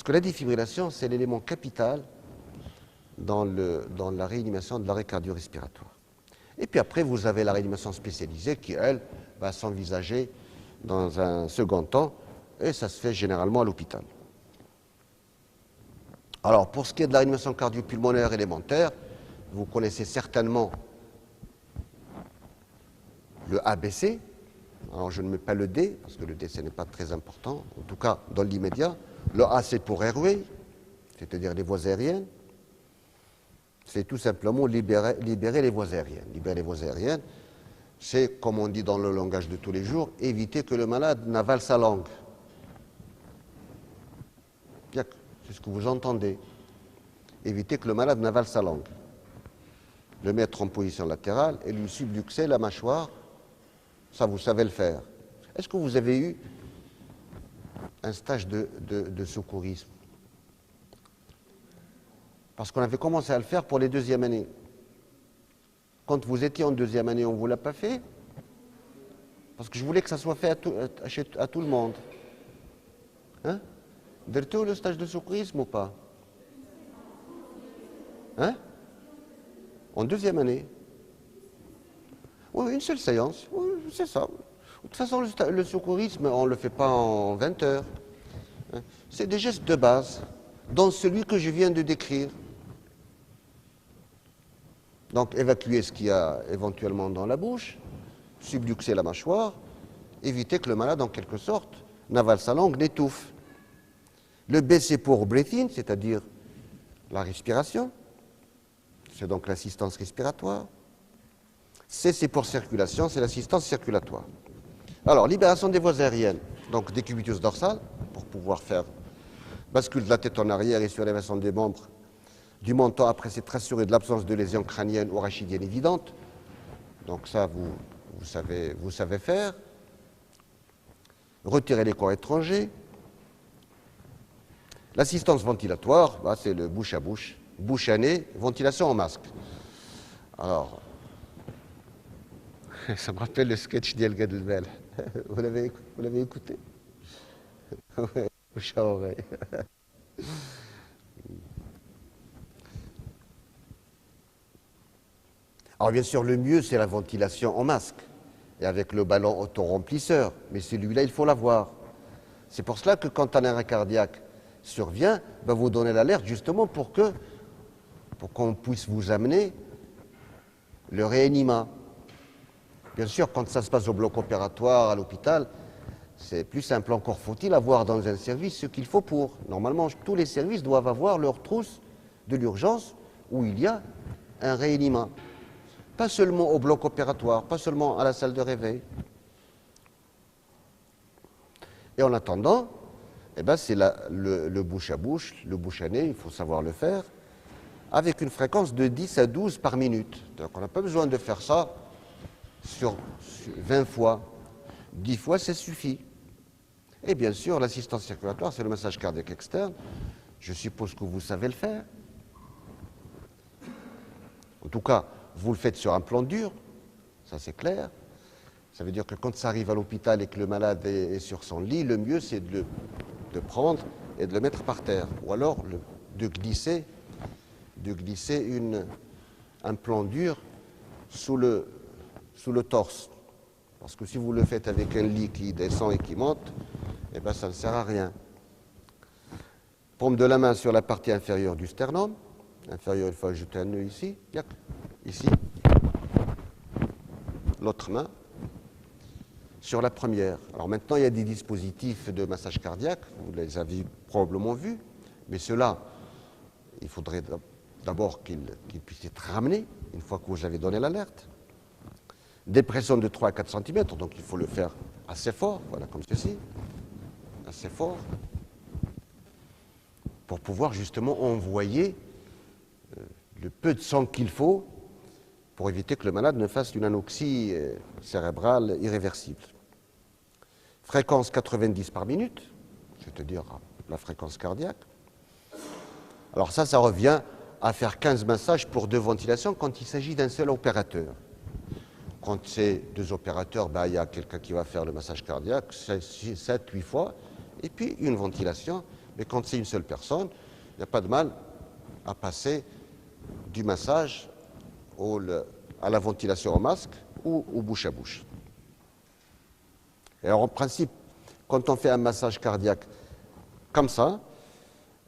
Parce que la défibrillation, c'est l'élément capital dans la réanimation de l'arrêt cardio-respiratoire. Et puis après, vous avez la réanimation spécialisée qui, elle, va s'envisager dans un second temps, et ça se fait généralement à l'hôpital. Alors, pour ce qui est de la réanimation cardio-pulmonaire élémentaire, vous connaissez certainement le ABC. Alors, je ne mets pas le D, parce que le D, ce n'est pas très important. En tout cas, dans l'immédiat, le A, c'est pour airway, c'est-à-dire les voies aériennes. C'est tout simplement libérer les voies aériennes. Libérer les voies aériennes, c'est, comme on dit dans le langage de tous les jours, éviter que le malade n'avale sa langue. C'est ce que vous entendez. Éviter que le malade n'avale sa langue. Le mettre en position latérale et lui subluxer la mâchoire. Ça, vous savez le faire. Est-ce que vous avez eu un stage de secourisme? Parce qu'on avait commencé à le faire pour les deuxièmes années. Quand vous étiez en deuxième année, on ne vous l'a pas fait? Parce que je voulais que ça soit fait à tout le monde. Hein? Derto, le stage de secourisme ou pas? Hein? En deuxième année? Oui, une seule séance. Oui, c'est ça. De toute façon, le secourisme, on ne le fait pas en 20 heures. Hein? C'est des gestes de base, dont celui que je viens de décrire. Donc, évacuer ce qu'il y a éventuellement dans la bouche, subluxer la mâchoire, éviter que le malade, en quelque sorte, n'avale sa langue, n'étouffe. Le B, c'est pour breathing, c'est-à-dire la respiration. C'est donc l'assistance respiratoire. C, c'est pour circulation, c'est l'assistance circulatoire. Alors, libération des voies aériennes, donc décubitus dorsal, pour pouvoir faire bascule de la tête en arrière et surélévation des membres du menton après s'être assuré de l'absence de lésion crânienne ou rachidienne évidente. Donc ça, vous savez faire. Retirer les corps étrangers. L'assistance ventilatoire, bah, c'est le bouche à bouche, bouche à nez, ventilation en masque. Alors, ça me rappelle le sketch d'El Gadelbel. Vous l'avez écouté? Ouais, bouche à oreille. Alors bien sûr, le mieux, c'est la ventilation en masque, et avec le ballon autoremplisseur, mais celui-là, il faut l'avoir. C'est pour cela que quand un arrêt cardiaque survient, ben vous donnez l'alerte justement pour qu'on puisse vous amener le réanima. Bien sûr, quand ça se passe au bloc opératoire, à l'hôpital, c'est plus simple. Encore faut-il avoir dans un service ce qu'il faut pour. Normalement, tous les services doivent avoir leur trousse de l'urgence où il y a un réanima. Pas seulement au bloc opératoire, pas seulement à la salle de réveil. Et en attendant, eh ben c'est le bouche à bouche, le bouche à nez, il faut savoir le faire, avec une fréquence de 10 à 12 par minute. Donc on n'a pas besoin de faire ça sur 20 fois. 10 fois, ça suffit. Et bien sûr, l'assistance circulatoire, c'est le massage cardiaque externe. Je suppose que vous savez le faire. En tout cas, vous le faites sur un plan dur, ça c'est clair. Ça veut dire que quand ça arrive à l'hôpital et que le malade est sur son lit, le mieux c'est de prendre et de le mettre par terre. Ou alors de glisser un plan dur sous le torse. Parce que si vous le faites avec un lit qui descend et qui monte, eh ben ça ne sert à rien. Paume de la main sur la partie inférieure du sternum. Inférieur, il faut ajouter un nœud ici. Ici. L'autre main sur la première. Alors maintenant, il y a des dispositifs de massage cardiaque, vous les avez probablement vus, mais ceux-là, il faudrait d'abord qu'ils puissent être ramenés une fois que vous avez donné l'alerte. Dépression de 3 à 4 cm, donc il faut le faire assez fort, voilà, comme ceci, assez fort, pour pouvoir justement envoyer le peu de sang qu'il faut pour éviter que le malade ne fasse une anoxie cérébrale irréversible. Fréquence 90 par minute, c'est-à-dire la fréquence cardiaque. Alors ça revient à faire 15 massages pour 2 ventilations quand il s'agit d'un seul opérateur. Quand c'est 2 opérateurs, ben, il y a quelqu'un qui va faire le massage cardiaque 7-8 fois, et puis une ventilation Mais quand c'est une seule personne, il n'y a pas de mal à passer du massage à la ventilation au masque ou au bouche à bouche. Et alors en principe, quand on fait un massage cardiaque comme ça,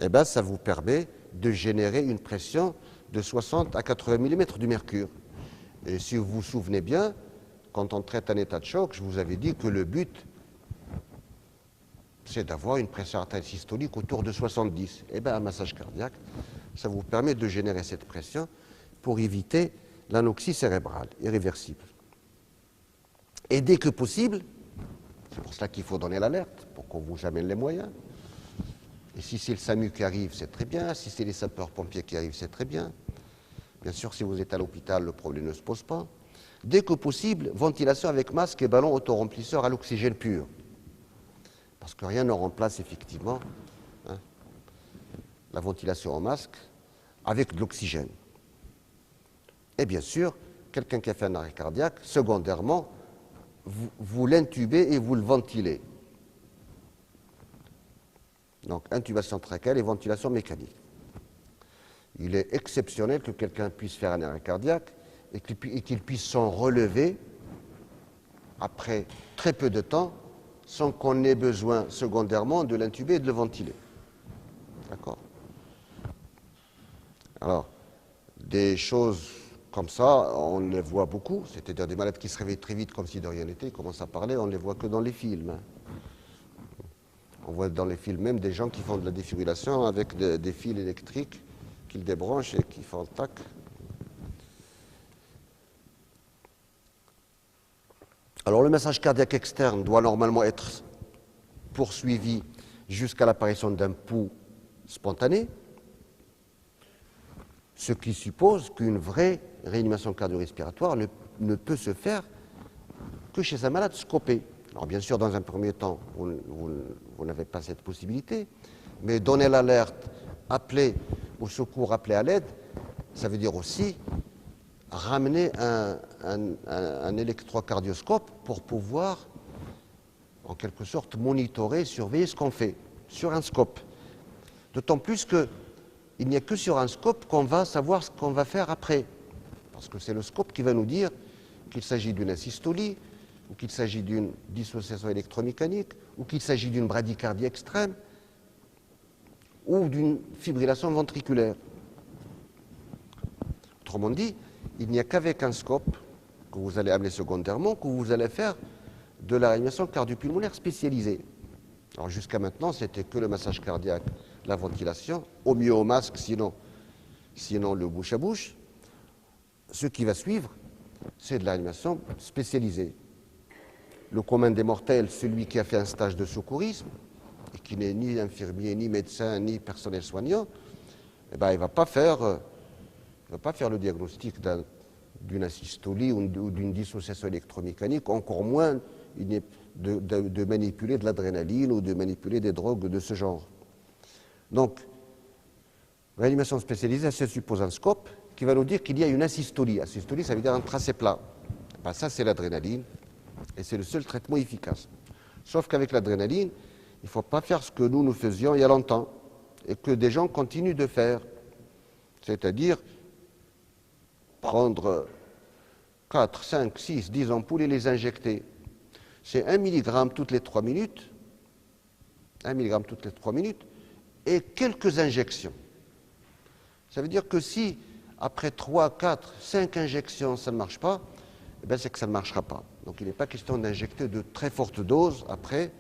eh ben, ça vous permet de générer une pression de 60 à 80 mm du mercure. Et si vous vous souvenez bien, quand on traite un état de choc, je vous avais dit que le but, c'est d'avoir une pression artérielle systolique autour de 70. Eh bien, un massage cardiaque, ça vous permet de générer cette pression pour éviter l'anoxie cérébrale irréversible. Et dès que possible, c'est pour cela qu'il faut donner l'alerte, pour qu'on vous amène les moyens. Et si c'est le SAMU qui arrive, c'est très bien. Si c'est les sapeurs-pompiers qui arrivent, c'est très bien. Bien sûr, si vous êtes à l'hôpital, le problème ne se pose pas. Dès que possible, ventilation avec masque et ballon autoremplisseur à l'oxygène pur. Parce que rien ne remplace effectivement la ventilation au masque avec de l'oxygène. Et bien sûr, quelqu'un qui a fait un arrêt cardiaque, secondairement, vous l'intubez et vous le ventilez. Donc, intubation trachéale et ventilation mécanique. Il est exceptionnel que quelqu'un puisse faire un arrêt cardiaque et qu'il puisse s'en relever après très peu de temps sans qu'on ait besoin secondairement de l'intuber et de le ventiler. D'accord ? Alors, des choses comme ça, on les voit beaucoup, c'est-à-dire des malades qui se réveillent très vite comme si de rien n'était, ils commencent à parler, on ne les voit que dans les films. On voit dans les films même des gens qui font de la défibrillation avec des fils électriques qu'ils débranchent et qui font tac. Alors le massage cardiaque externe doit normalement être poursuivi jusqu'à l'apparition d'un pouls spontané, ce qui suppose qu'une vraie réanimation cardio-respiratoire ne peut se faire que chez un malade scopé. Alors bien sûr, dans un premier temps, vous n'avez pas cette possibilité, mais donner l'alerte, appeler au secours, appeler à l'aide, ça veut dire aussi ramener un électrocardioscope pour pouvoir, en quelque sorte, monitorer, surveiller ce qu'on fait sur un scope. D'autant plus qu'il n'y a que sur un scope qu'on va savoir ce qu'on va faire après. Parce que c'est le scope qui va nous dire qu'il s'agit d'une asystolie, ou qu'il s'agit d'une dissociation électromécanique, ou qu'il s'agit d'une bradycardie extrême, ou d'une fibrillation ventriculaire. Autrement dit, il n'y a qu'avec un scope que vous allez amener secondairement que vous allez faire de la réanimation cardiopulmonaire spécialisée. Alors jusqu'à maintenant, c'était que le massage cardiaque, la ventilation, au mieux au masque, sinon le bouche à bouche. Ce qui va suivre, c'est de la réanimation spécialisée. Le commun des mortels, celui qui a fait un stage de secourisme, et qui n'est ni infirmier, ni médecin, ni personnel soignant, eh ben, il ne va pas faire le diagnostic d'une asystolie ou d'une dissociation électromécanique, encore moins de manipuler de l'adrénaline ou de manipuler des drogues de ce genre. Donc, réanimation spécialisée, ça suppose un scope qui va nous dire qu'il y a une asystolie. Asystolie, ça veut dire un tracé plat. Ben, ça, c'est l'adrénaline, et c'est le seul traitement efficace. Sauf qu'avec l'adrénaline, il ne faut pas faire ce que nous faisions il y a longtemps, et que des gens continuent de faire. C'est-à-dire prendre 4, 5, 6, 10 ampoules et les injecter. C'est 1 mg toutes les 3 minutes, 1 mg toutes les 3 minutes, et quelques injections. Ça veut dire que si, après 3, 4, 5 injections, ça ne marche pas, eh bien c'est que ça ne marchera pas. Donc il n'est pas question d'injecter de très fortes doses après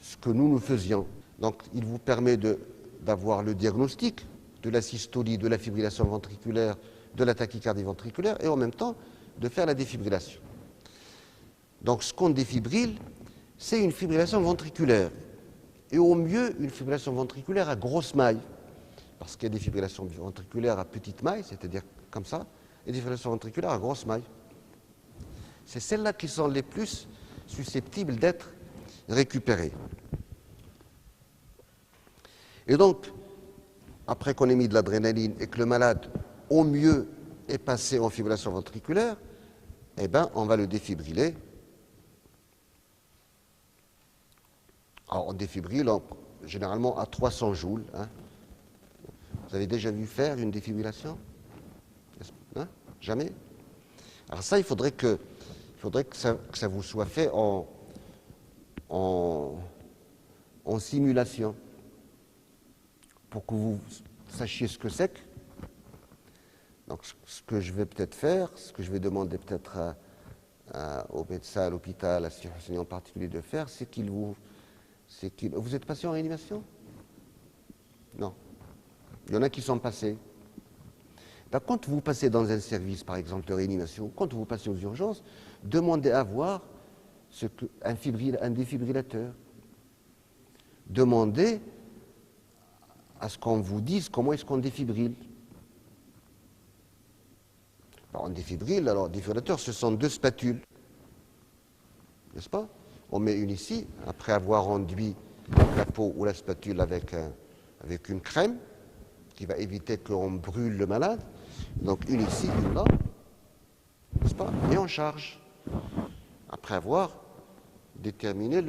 ce que nous faisions. Donc il vous permet d'avoir le diagnostic de la systolie, de la fibrillation ventriculaire, de la tachycardie ventriculaire, et en même temps de faire la défibrillation. Donc ce qu'on défibrille, c'est une fibrillation ventriculaire. Et au mieux, une fibrillation ventriculaire à grosse maille. Parce qu'il y a des fibrillations ventriculaires à petite maille, c'est-à-dire comme ça, et des fibrillations ventriculaires à grosse maille. C'est celles-là qui sont les plus susceptibles d'être récupérées. Et donc, après qu'on ait mis de l'adrénaline et que le malade, au mieux, est passé en fibrillation ventriculaire, eh bien, on va le défibriller Alors, on défibrille généralement à 300 joules. Hein. Vous avez déjà vu faire une défibrillation? Hein? Jamais? Alors ça, il faudrait que ça vous soit fait en simulation pour que vous sachiez ce que c'est. Donc, ce que je vais peut-être faire, ce que je vais demander peut-être au médecin, à l'hôpital, à ce enseignant en particulier de faire, c'est qu'il vous... Vous êtes passé en réanimation? Non. Il y en a qui sont passés. Ben, quand vous passez dans un service, par exemple, de réanimation, quand vous passez aux urgences, demandez à voir un défibrillateur. Demandez à ce qu'on vous dise comment est-ce qu'on défibrille. On défibrille, alors défibrillateur, ce sont 2 spatules, n'est-ce pas? On met une ici, après avoir enduit la peau ou la spatule avec une crème, qui va éviter qu'on brûle le malade. Donc une ici, une là, n'est-ce pas? Et on charge, après avoir déterminé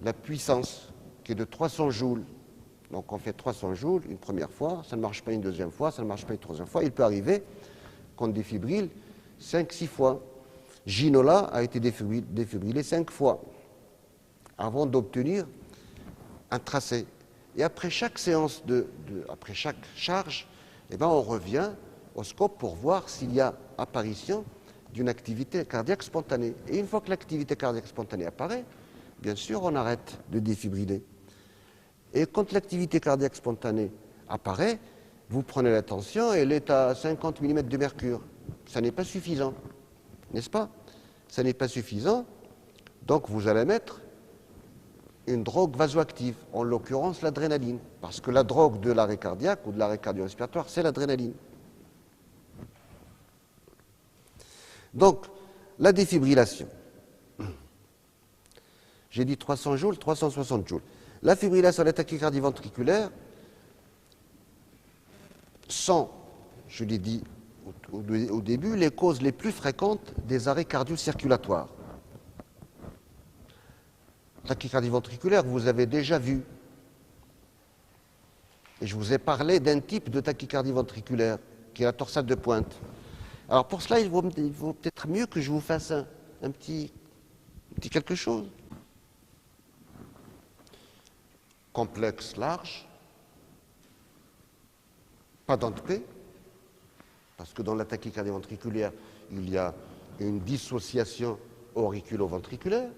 la puissance, qui est de 300 joules. Donc on fait 300 joules une première fois, ça ne marche pas une deuxième fois, ça ne marche pas une troisième fois. Il peut arriver qu'on défibrille 5-6 fois. Ginola a été défibrillé 5 fois avant d'obtenir un tracé. Et après chaque séance, après chaque charge, eh ben on revient au scope pour voir s'il y a apparition d'une activité cardiaque spontanée. Et une fois que l'activité cardiaque spontanée apparaît, bien sûr, on arrête de défibriller. Et quand l'activité cardiaque spontanée apparaît, vous prenez la tension, elle est à 50 mm de mercure. Ça n'est pas suffisant, n'est-ce pas? Ça n'est pas suffisant, donc vous allez mettre une drogue vasoactive, en l'occurrence l'adrénaline, parce que la drogue de l'arrêt cardiaque ou de l'arrêt cardio-respiratoire, c'est l'adrénaline. Donc, la défibrillation. J'ai dit 300 joules, 360 joules. La fibrillation de la tachycardie ventriculaire sont, je l'ai dit au début, les causes les plus fréquentes des arrêts cardio-circulatoires. Tachycardie ventriculaire, vous avez déjà vu. Et je vous ai parlé d'un type de tachycardie ventriculaire, qui est la torsade de pointe. Alors pour cela, il vaut peut-être mieux que je vous fasse un petit quelque chose. Complexe large, pas dent de paix, parce que dans la tachycardie ventriculaire, il y a une dissociation auriculo-ventriculaire.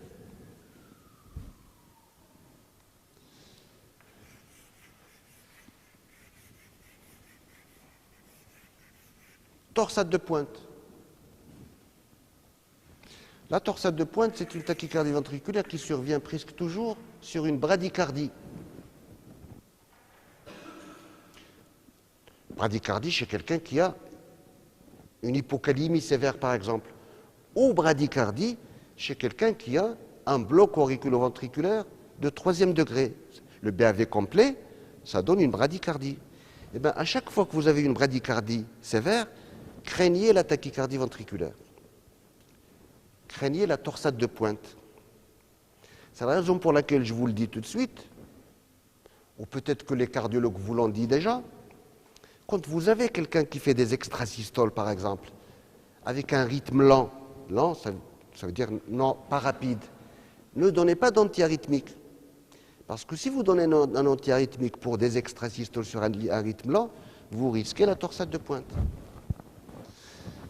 Torsade de pointe. La torsade de pointe, c'est une tachycardie ventriculaire qui survient presque toujours sur une bradycardie. Bradycardie chez quelqu'un qui a une hypocalémie sévère, par exemple. Ou bradycardie chez quelqu'un qui a un bloc auriculo-ventriculaire de 3e degré. Le BAV complet, ça donne une bradycardie. Et bien, à chaque fois que vous avez une bradycardie sévère, craignez la tachycardie ventriculaire. Craignez la torsade de pointe. C'est la raison pour laquelle je vous le dis tout de suite, ou peut-être que les cardiologues vous l'ont dit déjà. Quand vous avez quelqu'un qui fait des extrasystoles, par exemple, avec un rythme lent, ça veut dire non, pas rapide, ne donnez pas d'antiarythmique. Parce que si vous donnez un antiarythmique pour des extrasystoles sur un rythme lent, vous risquez la torsade de pointe.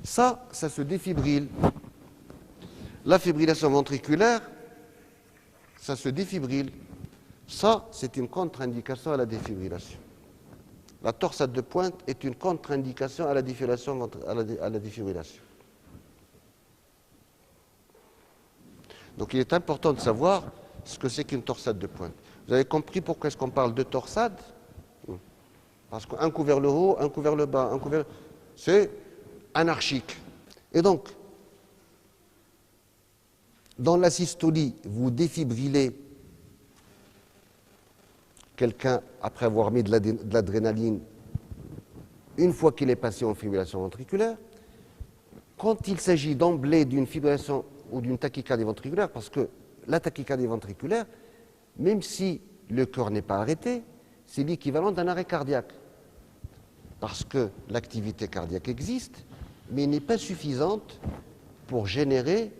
Ça se défibrille. La fibrillation ventriculaire, ça se défibrille. Ça, c'est une contre-indication à la défibrillation. La torsade de pointe est une contre-indication à la défibrillation. Donc il est important de savoir ce que c'est qu'une torsade de pointe. Vous avez compris pourquoi est-ce qu'on parle de torsade? Parce qu'un coup vers le haut, un coup vers le bas, c'est anarchique. Et donc, dans la systolie, vous défibrillez quelqu'un après avoir mis de l'adrénaline une fois qu'il est passé en fibrillation ventriculaire. Quand il s'agit d'emblée d'une fibrillation ou d'une tachycardie ventriculaire, parce que la tachycardie ventriculaire même si le cœur n'est pas arrêté, c'est l'équivalent d'un arrêt cardiaque. Parce que l'activité cardiaque existe, mais n'est pas suffisante pour générer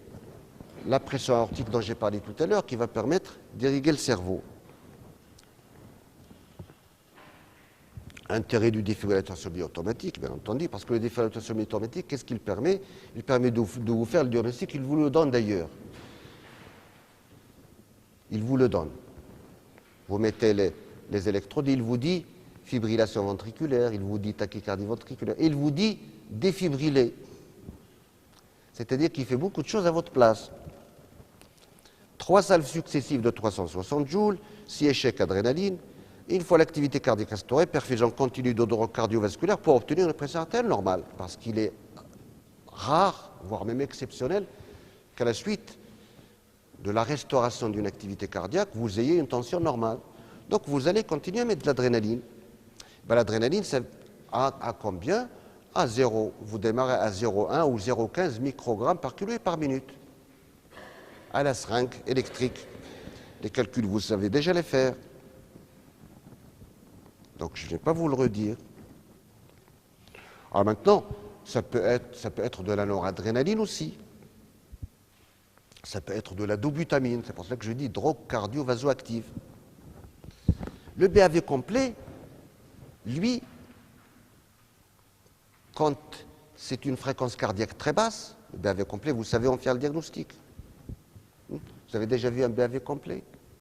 la pression aortique dont j'ai parlé tout à l'heure, qui va permettre d'irriguer le cerveau. Intérêt du défibrillateur semi-automatique, bien entendu, parce que le défibrillateur semi-automatique, qu'est-ce qu'il permet? Il permet de vous faire le diagnostic, il vous le donne d'ailleurs. Il vous le donne. Vous mettez les électrodes, il vous dit fibrillation ventriculaire, il vous dit tachycardie ventriculaire, il vous dit défibriller. C'est-à-dire qu'il fait beaucoup de choses à votre place. 3 salves successives de 360 joules, 6 échecs adrénaline. Une fois l'activité cardiaque instaurée, perfusion continue d'odorant cardiovasculaire pour obtenir une pression artérielle normale. Parce qu'il est rare, voire même exceptionnel, qu'à la suite de la restauration d'une activité cardiaque, vous ayez une tension normale. Donc vous allez continuer à mettre de l'adrénaline. Ben, l'adrénaline, c'est à combien? À 0. Vous démarrez à 0,1 ou 0,15 microgrammes par kilo et par minute. À la seringue électrique. Les calculs, vous savez déjà les faire. Donc je ne vais pas vous le redire. Alors maintenant, ça peut être de la noradrénaline aussi. Ça peut être de la dobutamine. C'est pour ça que je dis drogue cardio-vasoactive. Le BAV complet, lui, quand c'est une fréquence cardiaque très basse, le BAV complet, vous savez en faire le diagnostic. Vous avez déjà vu un BAV complet?